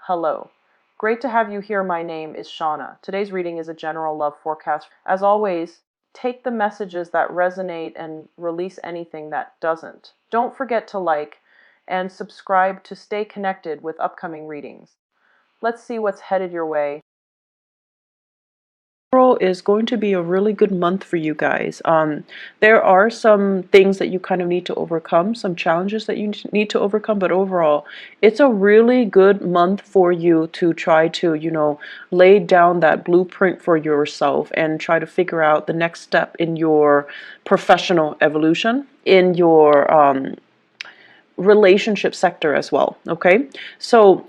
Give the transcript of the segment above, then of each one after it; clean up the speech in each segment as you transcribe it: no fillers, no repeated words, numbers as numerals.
Hello. Great to have you here. My name is Shauna. Today's reading is a general love forecast. As always, take the messages that resonate and release anything that doesn't. Don't forget to like and subscribe to stay connected with upcoming readings. Let's see what's headed your way. April is going to be a really good month for you guys. There are some things that you kind of need to overcome, some challenges that you need to overcome, but overall, it's a really good month for you to try to, lay down that blueprint for yourself and try to figure out the next step in your professional evolution, in your relationship sector as well. Okay, so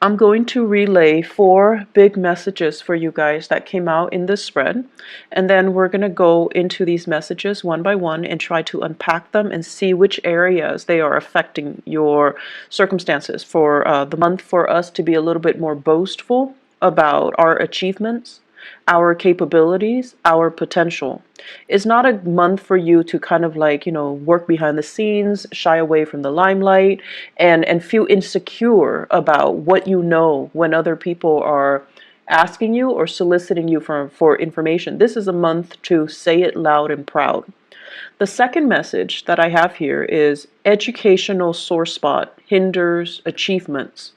I'm going to relay 4 big messages for you guys that came out in this spread, and then we're going to go into these messages one by one and try to unpack them and see which areas they are affecting your circumstances for the month, for us to be a little bit more boastful about our achievements, our capabilities, our potential. It's not a month for you to kind of work behind the scenes, shy away from the limelight, and feel insecure about what you know when other people are asking you or soliciting you for information. This is a month to say it loud and proud. The second message that I have here is educational sore spot hinders achievements.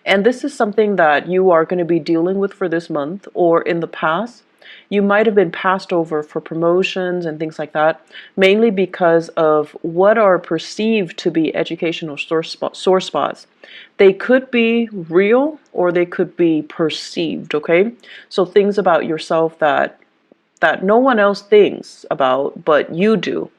And this is something that you are going to be dealing with for this month, or in the past. You might have been passed over for promotions and things like that, mainly because of what are perceived to be educational sore spots. They could be real or they could be perceived, okay? So things about yourself that no one else thinks about, but you do.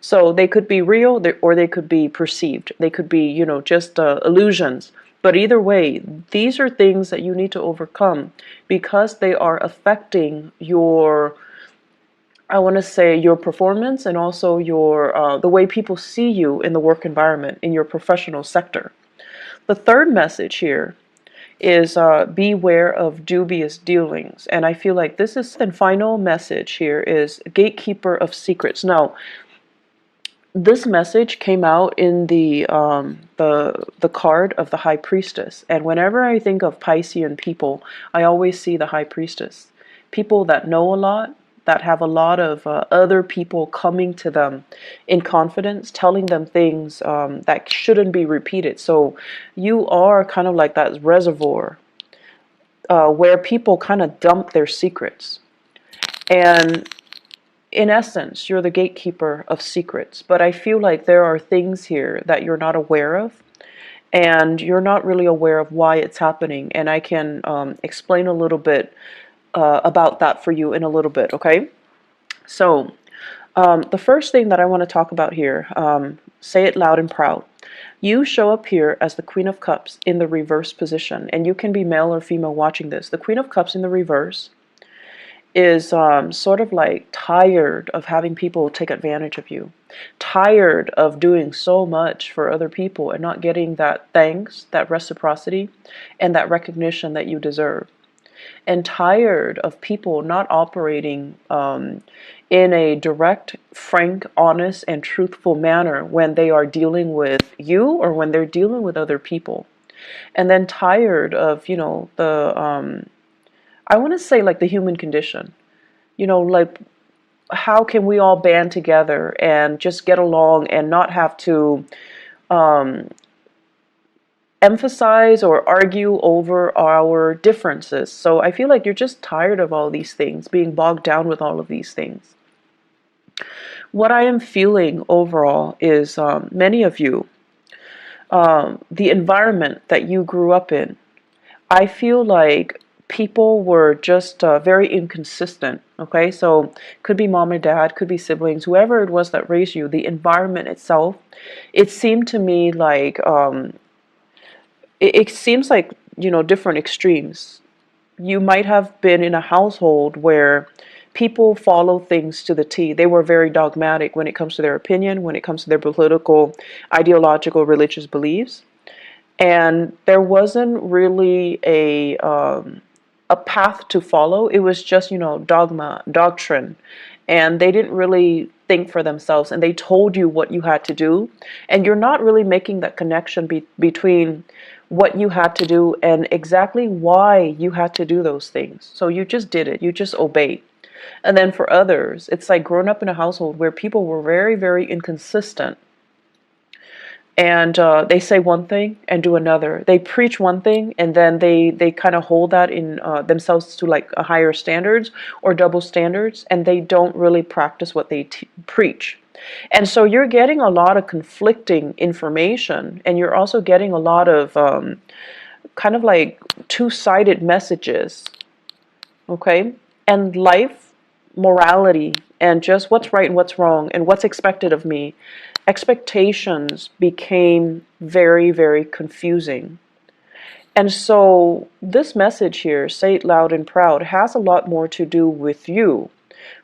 So they could be real or they could be perceived. They could be, just illusions. But either way, these are things that you need to overcome because they are affecting your, I want to say, your performance and also your the way people see you in the work environment, in your professional sector. The third message here is beware of dubious dealings. And I feel like this is the final message here is gatekeeper of secrets. Now, this message came out in the card of the High Priestess, and whenever I think of Piscean people, I always see the High Priestess. People that know a lot, that have a lot of other people coming to them in confidence, telling them things that shouldn't be repeated. So you are kind of like that reservoir where people kind of dump their secrets. And in essence, you're the gatekeeper of secrets, but I feel like there are things here that you're not aware of, and you're not really aware of why it's happening, and I can explain a little bit about that for you in a little bit, okay? So, the first thing that I want to talk about here, say it loud and proud. You show up here as the Queen of Cups in the reverse position, and you can be male or female watching this. The Queen of Cups in the reverse is sort of like tired of having people take advantage of you, tired of doing so much for other people and not getting that thanks, that reciprocity, and that recognition that you deserve, and tired of people not operating in a direct, frank, honest, and truthful manner when they are dealing with you or when they're dealing with other people. And then tired of, I want to say like the human condition, like how can we all band together and just get along and not have to emphasize or argue over our differences. So I feel like you're just tired of all these things, being bogged down with all of these things. What I am feeling overall is many of you, the environment that you grew up in, I feel like people were just very inconsistent, okay? So could be mom or dad, could be siblings, whoever it was that raised you, the environment itself, it seemed to me like, it seems like, different extremes. You might have been in a household where people follow things to the T. They were very dogmatic when it comes to their opinion, when it comes to their political, ideological, religious beliefs. And there wasn't really a path to follow. It was just, dogma, doctrine. And they didn't really think for themselves. And they told you what you had to do. And you're not really making that connection between what you had to do and exactly why you had to do those things. So you just did it, you just obeyed. And then for others, it's like growing up in a household where people were very, very inconsistent. And they say one thing and do another. They preach one thing and then they kind of hold that in themselves to like a higher standards or double standards, and they don't really practice what they preach. And so you're getting a lot of conflicting information, and you're also getting a lot of kind of like two-sided messages, okay? And life, morality, and just what's right and what's wrong and what's expected of me, expectations became very, very confusing. And so this message here, say it loud and proud, has a lot more to do with you,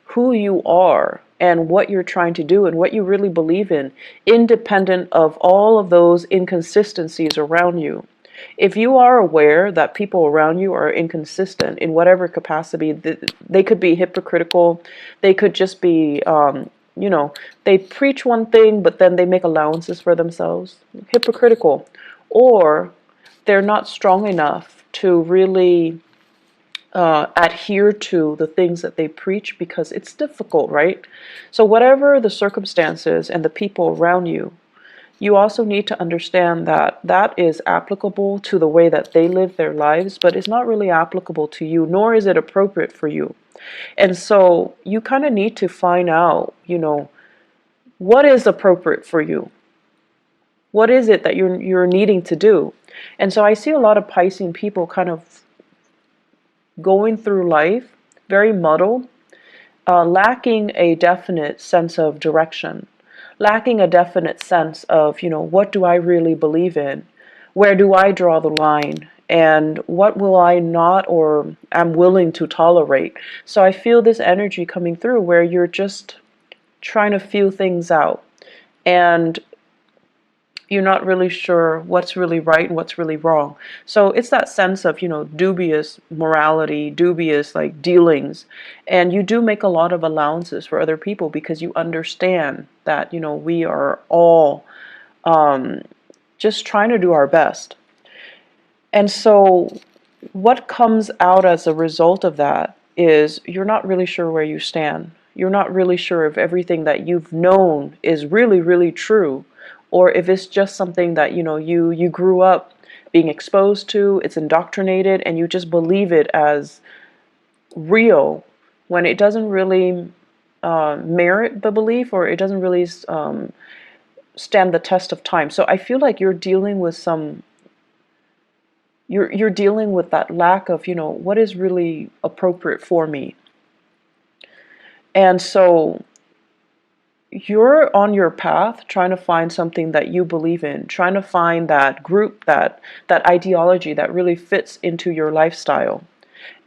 who you are, and what you're trying to do and what you really believe in, independent of all of those inconsistencies around you. If you are aware that people around you are inconsistent in whatever capacity, they could be hypocritical, they could just be, they preach one thing, but then they make allowances for themselves, hypocritical, or they're not strong enough to really adhere to the things that they preach because it's difficult, right? So whatever the circumstances and the people around you, you also need to understand that that is applicable to the way that they live their lives, but it's not really applicable to you, nor is it appropriate for you. And so you kind of need to find out, what is appropriate for you? What is it that you're needing to do? And so I see a lot of Piscean people kind of going through life very muddled, lacking a definite sense of direction, lacking a definite sense of, what do I really believe in? Where do I draw the line? And what will I not or am willing to tolerate? So I feel this energy coming through where you're just trying to feel things out. And you're not really sure what's really right and what's really wrong. So it's that sense of, dubious morality, dubious like dealings. And you do make a lot of allowances for other people because you understand that, we are all just trying to do our best. And so what comes out as a result of that is you're not really sure where you stand. You're not really sure if everything that you've known is really, really true, or if it's just something that, you grew up being exposed to, it's indoctrinated, and you just believe it as real when it doesn't really merit the belief, or it doesn't really stand the test of time. So I feel like you're dealing with you're dealing with that lack of, what is really appropriate for me. And so you're on your path trying to find something that you believe in, trying to find that group, that ideology that really fits into your lifestyle.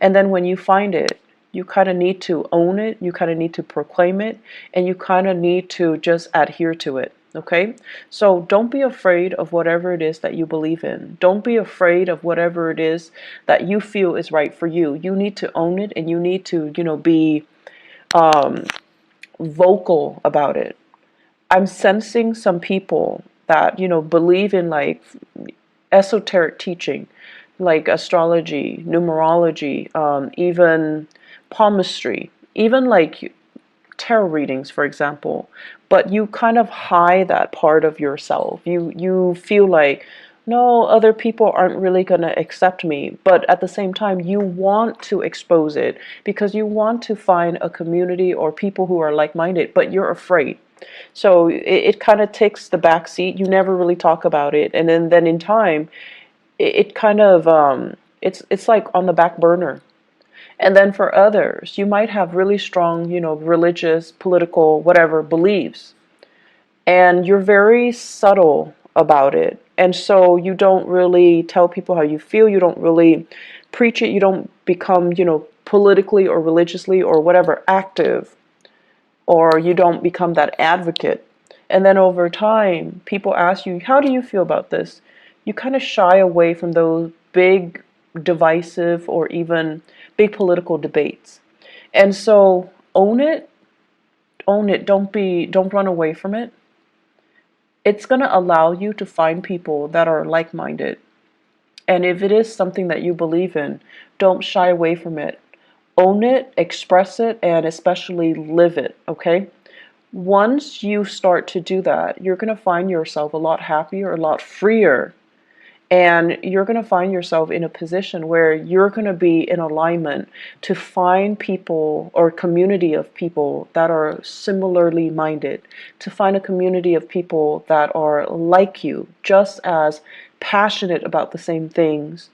And then when you find it, you kind of need to own it, you kind of need to proclaim it, and you kind of need to just adhere to it. Okay? So don't be afraid of whatever it is that you believe in. Don't be afraid of whatever it is that you feel is right for you. You need to own it, and you need to, be vocal about it. I'm sensing some people that, believe in like esoteric teaching, like astrology, numerology, even palmistry, even like tarot readings, for example. But you kind of hide that part of yourself. You feel like, no, other people aren't really going to accept me. But at the same time, you want to expose it because you want to find a community or people who are like-minded, but you're afraid. So it kind of takes the back seat. You never really talk about it. And then in time, it kind of, it's like on the back burner. And then for others, you might have really strong, religious, political, whatever beliefs. And you're very subtle about it. And so you don't really tell people how you feel. You don't really preach it. You don't become, politically or religiously or whatever active, or you don't become that advocate. And then over time, people ask you, how do you feel about this? You kind of shy away from those big divisive or even big political debates. And so own it, don't run away from it. It's going to allow you to find people that are like-minded. And if it is something that you believe in, don't shy away from it. Own it, express it, and especially live it, okay? Once you start to do that, you're going to find yourself a lot happier, a lot freer, and you're going to find yourself in a position where you're going to be in alignment to find people or community of people that are similarly minded, to find a community of people that are like you, just as passionate about the same things,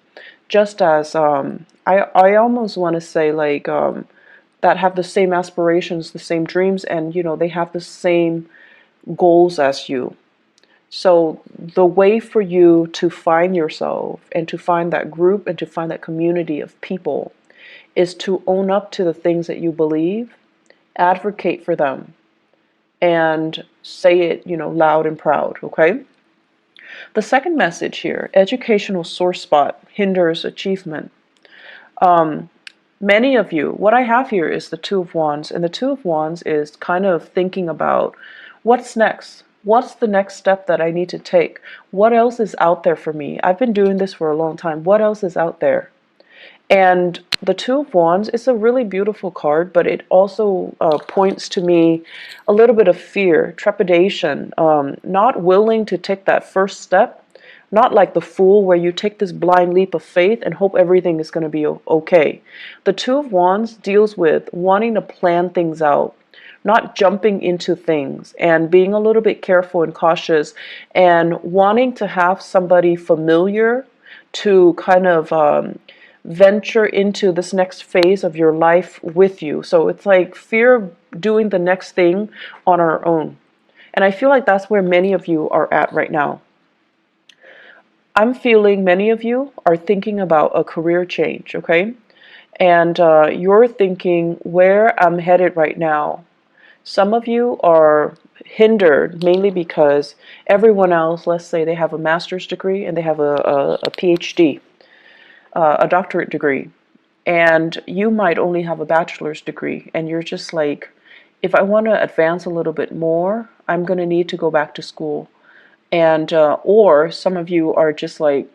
just as I almost want to say like that have the same aspirations, the same dreams, and they have the same goals as you. So the way for you to find yourself and to find that group and to find that community of people is to own up to the things that you believe, advocate for them, and say it, loud and proud, okay? The second message here, educational sore spot hinders achievement. Many of you, what I have here is the Two of Wands, and the Two of Wands is kind of thinking about what's next. What's the next step that I need to take? What else is out there for me? I've been doing this for a long time. What else is out there? And the Two of Wands is a really beautiful card, but it also points to me a little bit of fear, trepidation, not willing to take that first step. Not like the Fool, where you take this blind leap of faith and hope everything is going to be okay. The Two of Wands deals with wanting to plan things out, not jumping into things, and being a little bit careful and cautious, and wanting to have somebody familiar to kind of venture into this next phase of your life with you. So it's like fear of doing the next thing on our own. And I feel like that's where many of you are at right now. I'm feeling many of you are thinking about a career change, okay? And you're thinking where I'm headed right now. Some of you are hindered mainly because everyone else, let's say they have a master's degree and they have a PhD, a doctorate degree, and you might only have a bachelor's degree, and you're just like, if I want to advance a little bit more, I'm going to need to go back to school. And or some of you are just like,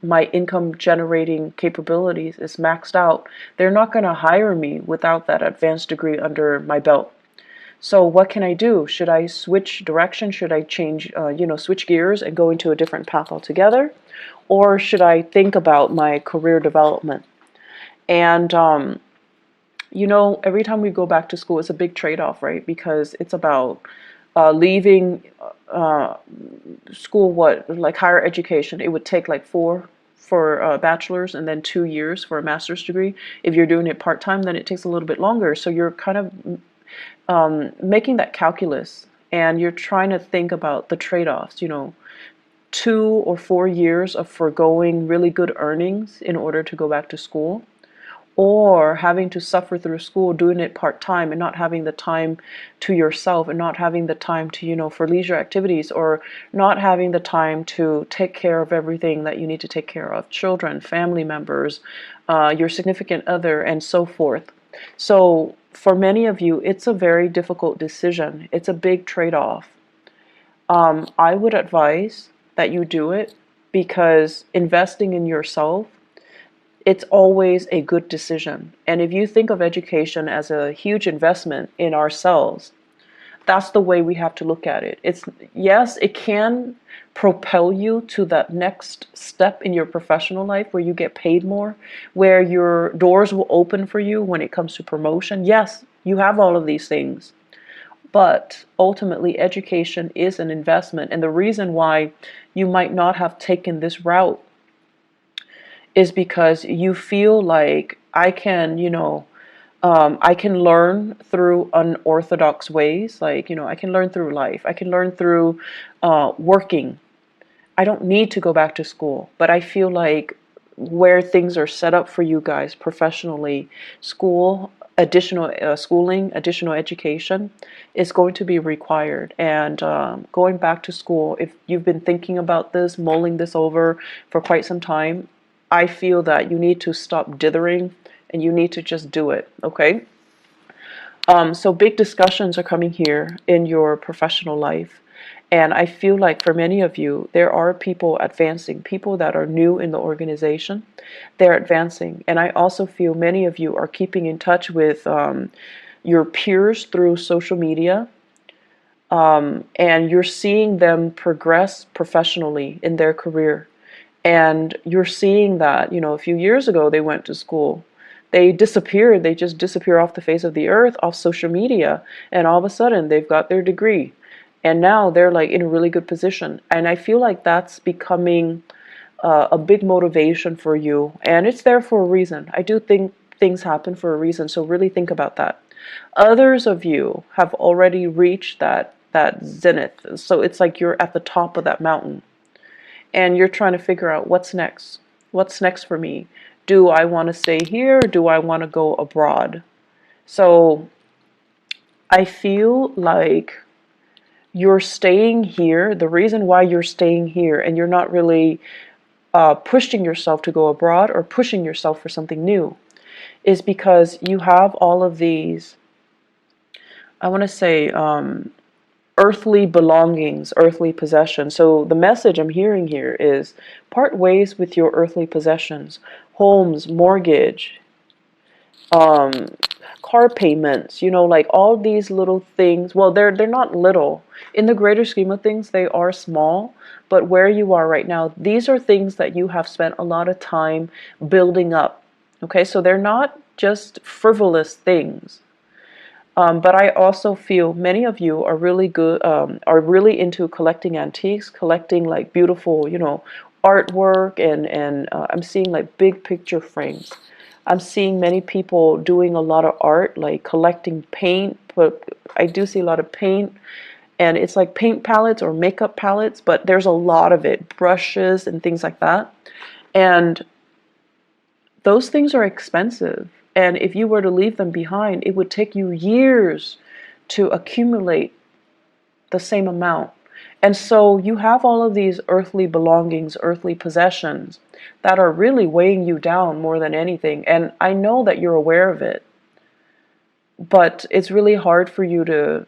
my income generating capabilities is maxed out. They're not going to hire me without that advanced degree under my belt. So what can I do? Should I switch direction? Should I change, switch gears and go into a different path altogether? Or should I think about my career development? And, every time we go back to school, it's a big trade-off, right? Because it's about leaving school, like higher education. It would take like 4 for a bachelor's and then 2 years for a master's degree. If you're doing it part-time, then it takes a little bit longer. So you're kind of making that calculus, and you're trying to think about the trade-offs, 2 or 4 years of foregoing really good earnings in order to go back to school, or having to suffer through school, doing it part-time and not having the time to yourself, and not having the time to, for leisure activities, or not having the time to take care of everything that you need to take care of, children, family members, your significant other, and so forth. So for many of you, it's a very difficult decision. It's a big trade-off. I would advise that you do it, because investing in yourself, it's always a good decision. And if you think of education as a huge investment in ourselves, that's the way we have to look at it. Yes, it can propel you to that next step in your professional life where you get paid more, where your doors will open for you when it comes to promotion. Yes, you have all of these things. But ultimately, education is an investment. And the reason why you might not have taken this route is because you feel like I can learn through unorthodox ways. Like, I can learn through life. I can learn through working. I don't need to go back to school. But I feel like where things are set up for you guys professionally, additional schooling, additional education is going to be required. And going back to school, if you've been thinking about this, mulling this over for quite some time, I feel that you need to stop dithering and you need to just do it, okay? So big discussions are coming here in your professional life. And I feel like for many of you, there are people advancing, people that are new in the organization. They're advancing. And I also feel many of you are keeping in touch with your peers through social media. And you're seeing them progress professionally in their career. And you're seeing that, a few years ago they went to school. They disappeared. They just disappear off the face of the earth, off social media. And all of a sudden they've got their degree. And now they're like in a really good position. And I feel like that's becoming a big motivation for you. And it's there for a reason. I do think things happen for a reason. So really think about that. Others of you have already reached that zenith. So it's like you're at the top of that mountain. And you're trying to figure out what's next. What's next for me? Do I want to stay here or do I want to go abroad? So I feel like you're staying here. The reason why you're staying here and you're not really pushing yourself to go abroad or pushing yourself for something new is because you have all of these, I want to say, earthly belongings, earthly possessions. So the message I'm hearing here is part ways with your earthly possessions, homes, mortgage, um, car payments, like all these little things. Well, they're not little. In the greater scheme of things, they are small, but where you are right now, these are things that you have spent a lot of time building up. Okay, so they're not just frivolous things. But I also feel many of you are really good, are really into collecting antiques, collecting like beautiful, artwork, and I'm seeing like big picture frames. I'm seeing many people doing a lot of art, like collecting paint, but I do see a lot of paint, and it's like paint palettes or makeup palettes, but there's a lot of it, brushes and things like that. And those things are expensive. And if you were to leave them behind, it would take you years to accumulate the same amount. And so you have all of these earthly belongings, earthly possessions that are really weighing you down more than anything. And I know that you're aware of it, but it's really hard for you to,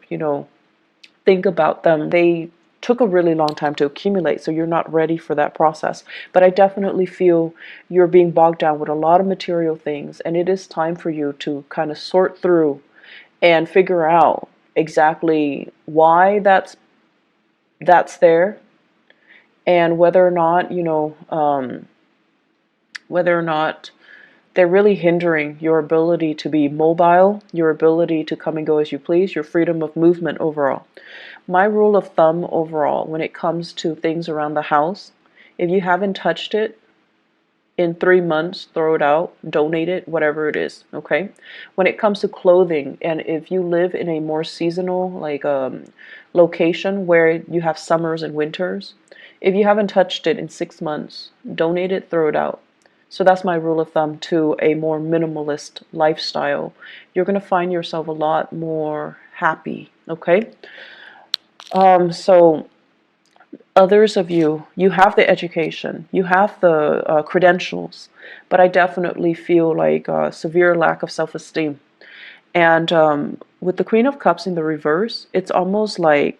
think about them. They took a really long time to accumulate, so you're not ready for that process. But I definitely feel you're being bogged down with a lot of material things, and it is time for you to kind of sort through and figure out exactly why that's there, and whether or not, whether or not they're really hindering your ability to be mobile, your ability to come and go as you please, your freedom of movement overall. My rule of thumb overall when it comes to things around the house, if you haven't touched it in 3 months, throw it out, donate it, whatever it is, okay? When it comes to clothing, and if you live in a more seasonal location where you have summers and winters, if you haven't touched it in 6 months, donate it, throw it out. So that's my rule of thumb to a more minimalist lifestyle. You're going to find yourself a lot more happy, okay? So others of you, you have the education, you have the credentials, but I definitely feel like a severe lack of self-esteem. And with the Queen of Cups in the reverse, it's almost like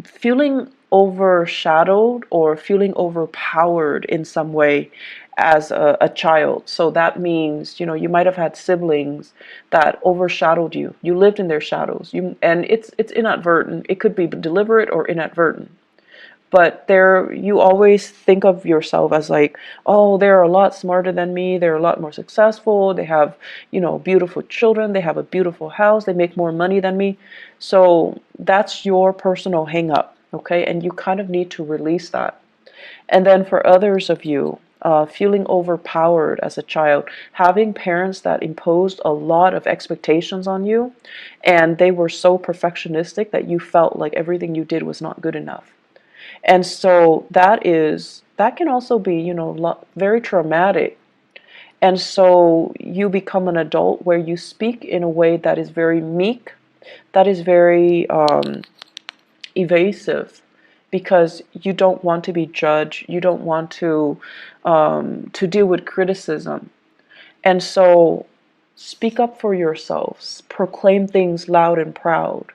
feeling overshadowed or feeling overpowered in some way as a child. So that means, you might have had siblings that overshadowed you. You lived in their shadows. And it's inadvertent. It could be deliberate or inadvertent. But you always think of yourself as like, oh, they're a lot smarter than me. They're a lot more successful. They have, beautiful children. They have a beautiful house. They make more money than me. So that's your personal hang up, okay? And you kind of need to release that. And then for others of you, feeling overpowered as a child, having parents that imposed a lot of expectations on you, and they were so perfectionistic that you felt like everything you did was not good enough. And so that can also be, very traumatic. And so you become an adult where you speak in a way that is very meek, that is very evasive, because you don't want to be judged. You don't want to deal with criticism. And so speak up for yourselves, proclaim things loud and proud,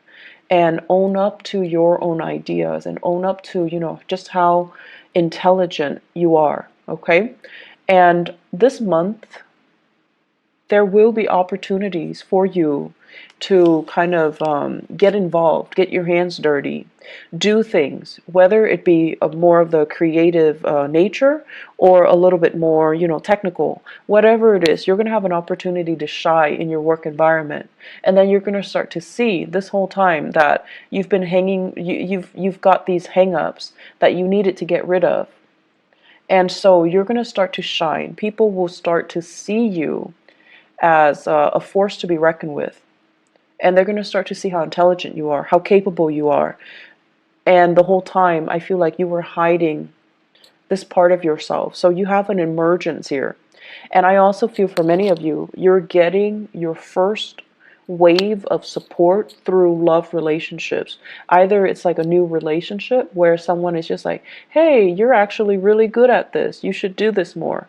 and own up to your own ideas and own up to, just how intelligent you are, okay? And this month, there will be opportunities for you to kind of get involved, get your hands dirty, do things, whether it be more of the creative nature or a little bit more, technical. Whatever it is, you're going to have an opportunity to shine in your work environment, and then you're going to start to see this whole time that you've been hanging, you've got these hang-ups that you needed to get rid of, and so you're going to start to shine. People will start to see you as a force to be reckoned with. And they're going to start to see how intelligent you are, how capable you are. And the whole time, I feel like you were hiding this part of yourself. So you have an emergence here. And I also feel for many of you, you're getting your first wave of support through love relationships. Either it's like a new relationship where someone is just like, hey, you're actually really good at this. You should do this more.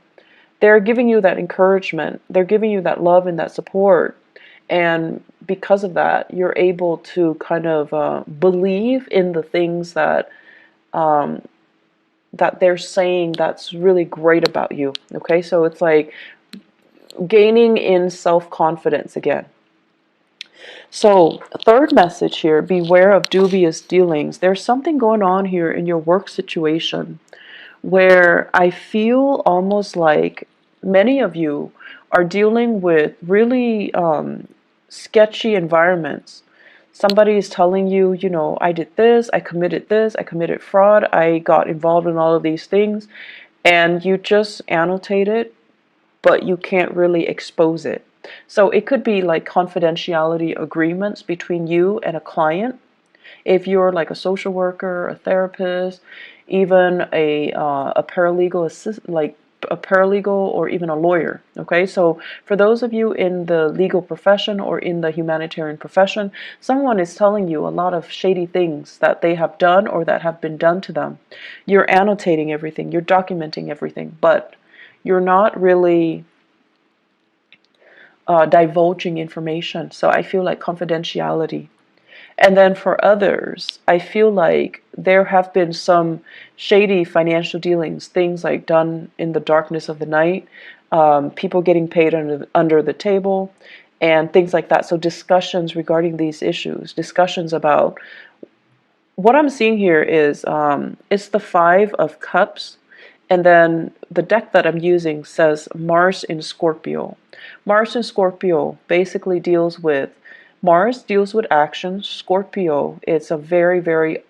They're giving you that encouragement. They're giving you that love and that support. And because of that, you're able to kind of believe in the things that that they're saying that's really great about you. Okay, so it's like gaining in self-confidence again. So, third message here, beware of dubious dealings. There's something going on here in your work situation where I feel almost like many of you are dealing with really sketchy environments. Somebody is telling you, I did this, I committed fraud, I got involved in all of these things, and you just annotate it, but you can't really expose it. So it could be like confidentiality agreements between you and a client. If you're like a social worker, a therapist, even a paralegal assist, like a paralegal or even a lawyer. Okay, so for those of you in the legal profession or in the humanitarian profession, someone is telling you a lot of shady things that they have done or that have been done to them. You're annotating everything, you're documenting everything, but you're not really divulging information. So I feel like confidentiality. And then for others, I feel like there have been some shady financial dealings, things like done in the darkness of the night, people getting paid under the table, and things like that. So discussions regarding these issues, discussions about what I'm seeing here is it's the Five of Cups. And then the deck that I'm using says Mars in Scorpio. Mars in Scorpio basically deals with Mars deals with action. Scorpio, it's a very, very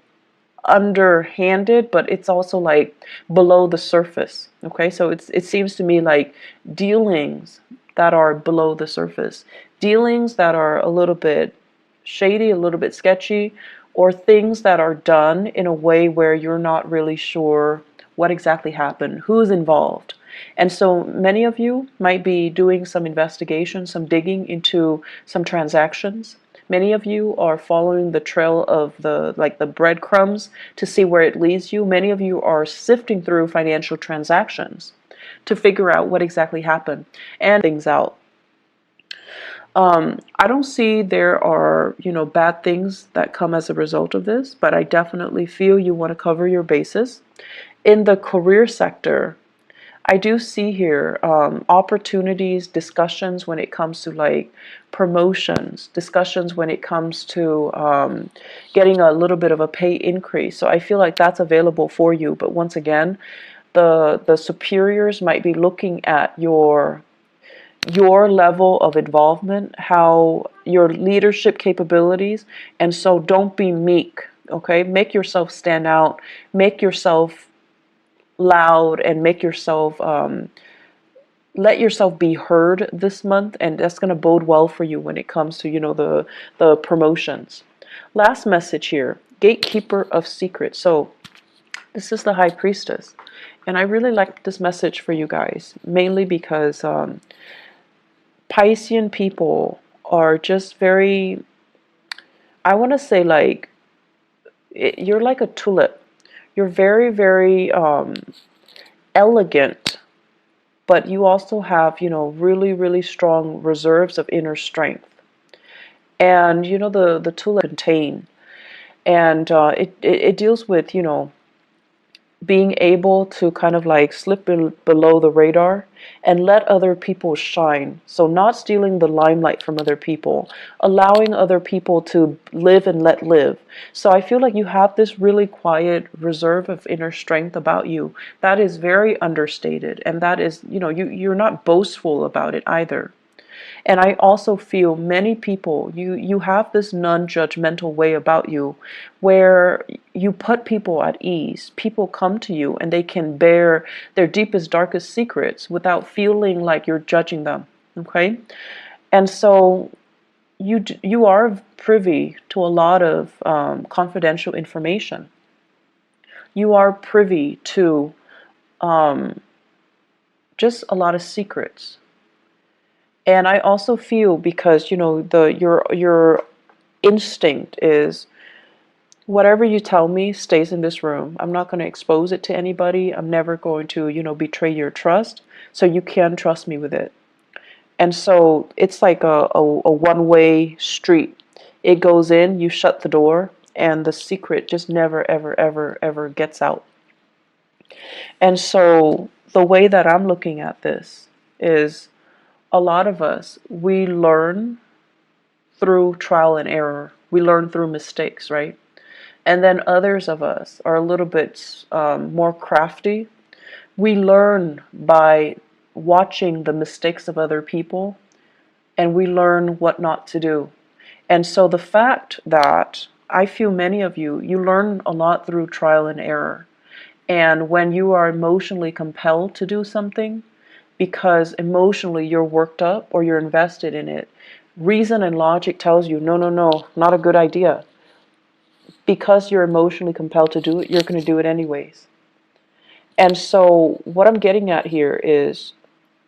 underhanded, but it's also like below the surface. Okay, so it seems to me like dealings that are below the surface, dealings that are a little bit shady, a little bit sketchy, or things that are done in a way where you're not really sure what exactly happened, who's involved. And so many of you might be doing some investigation, some digging into some transactions. Many of you are following the trail of the breadcrumbs to see where it leads you. Many of you are sifting through financial transactions to figure out what exactly happened and things out. I don't see there are, bad things that come as a result of this, but I definitely feel you want to cover your bases. In the career sector, I do see here opportunities, discussions when it comes to like promotions, discussions when it comes to getting a little bit of a pay increase. So I feel like that's available for you. But once again, the superiors might be looking at your level of involvement, how your leadership capabilities, and so don't be meek. Okay, make yourself stand out, make yourself loud, and make yourself let yourself be heard this month, and that's going to bode well for you when it comes to the promotions. Last message here, gatekeeper of secrets. So this is the High Priestess, and I really like this message for you guys, mainly because Piscean people are just very, I want to say like you're like a tulip. You're very, very elegant, but you also have, really, really strong reserves of inner strength. And, the tulip contain And it deals with, being able to kind of like slip below the radar and let other people shine. So not stealing the limelight from other people, allowing other people to live and let live. So I feel like you have this really quiet reserve of inner strength about you that is very understated, and that is, you're not boastful about it either. And I also feel many people, you have this non-judgmental way about you where you put people at ease. People come to you and they can bear their deepest, darkest secrets without feeling like you're judging them. Okay? And so you are privy to a lot of confidential information. You are privy to just a lot of secrets. And I also feel, because your instinct is, whatever you tell me stays in this room. I'm not going to expose it to anybody. I'm never going to, betray your trust. So you can trust me with it. And so it's like a one-way street. It goes in, you shut the door, and the secret just never, ever, ever, ever gets out. And so the way that I'm looking at this is, a lot of us, we learn through trial and error. We learn through mistakes, right? And then others of us are a little bit more crafty. We learn by watching the mistakes of other people, and we learn what not to do. And so the fact that I feel many of you, you learn a lot through trial and error. And when you are emotionally compelled to do something, because emotionally you're worked up or you're invested in it, reason and logic tells you, no, no, no, not a good idea. Because you're emotionally compelled to do it, you're going to do it anyways. And so what I'm getting at here is,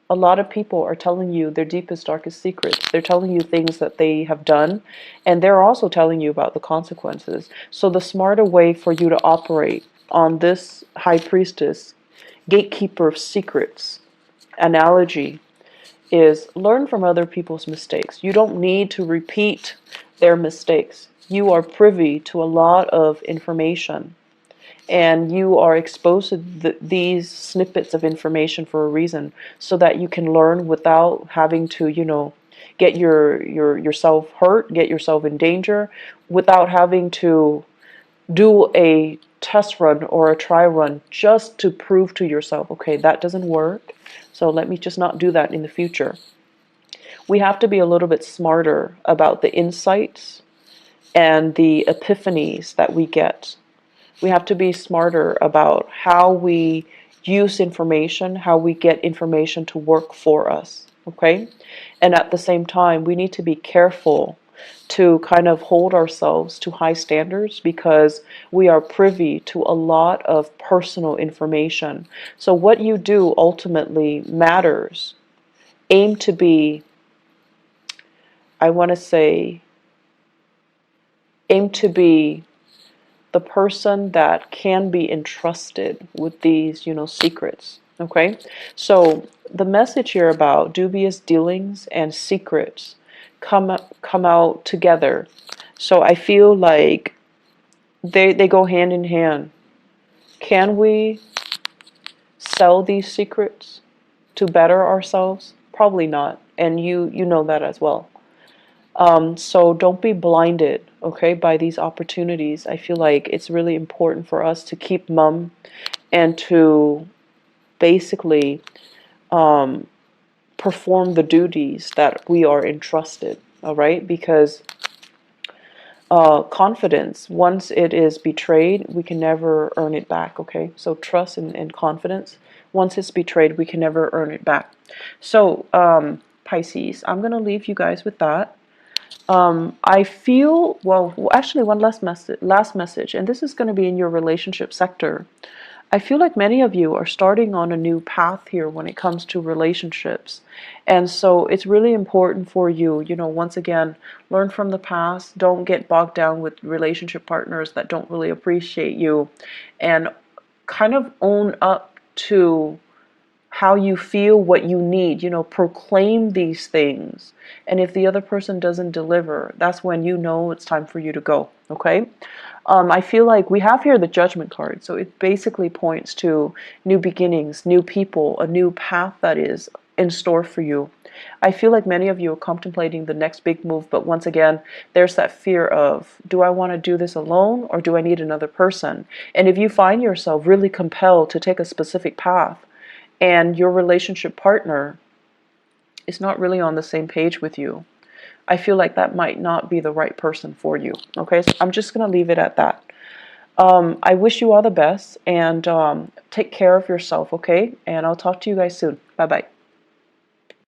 a lot of people are telling you their deepest, darkest secrets. They're telling you things that they have done, and they're also telling you about the consequences. So the smarter way for you to operate on this high priestess, gatekeeper of secrets analogy, is learn from other people's mistakes. You don't need to repeat their mistakes. You are privy to a lot of information, and you are exposed to these snippets of information for a reason, so that you can learn without having to, get yourself hurt, get yourself in danger, without having to do a test run or a try run just to prove to yourself, okay, that doesn't work, so let me just not do that in the future. We have to be a little bit smarter about the insights and the epiphanies that we get. We have to be smarter about how we use information, how we get information to work for us, okay? And at the same time, we need to be careful to kind of hold ourselves to high standards, because we are privy to a lot of personal information. So what you do ultimately matters. Aim to be, I want to say, aim to be the person that can be entrusted with these, secrets. Okay? So the message here about dubious dealings and secrets come out together. So I feel like they go hand in hand. Can we sell these secrets to better ourselves? Probably not. And you know that as well. So don't be blinded, okay, by these opportunities. I feel like it's really important for us to keep mum and to basically perform the duties that we are entrusted, all right? Because confidence, once it is betrayed, we can never earn it back, okay? So trust and confidence, once it's betrayed, we can never earn it back. So, Pisces, I'm going to leave you guys with that. I feel, well, actually one last message, and this is going to be in your relationship sector. I feel like many of you are starting on a new path here when it comes to relationships. And so it's really important for you, once again, learn from the past. Don't get bogged down with relationship partners that don't really appreciate you, and kind of own up to how you feel, what you need. You know, proclaim these things. And if the other person doesn't deliver, that's when you know it's time for you to go, okay? I feel like we have here the Judgment card, so it basically points to new beginnings, new people, a new path that is in store for you. I feel like many of you are contemplating the next big move, but once again, there's that fear of, do I want to do this alone or do I need another person? And if you find yourself really compelled to take a specific path and your relationship partner is not really on the same page with you, I feel like that might not be the right person for you. Okay, so I'm just going to leave it at that. I wish you all the best, and take care of yourself, okay? And I'll talk to you guys soon. Bye-bye.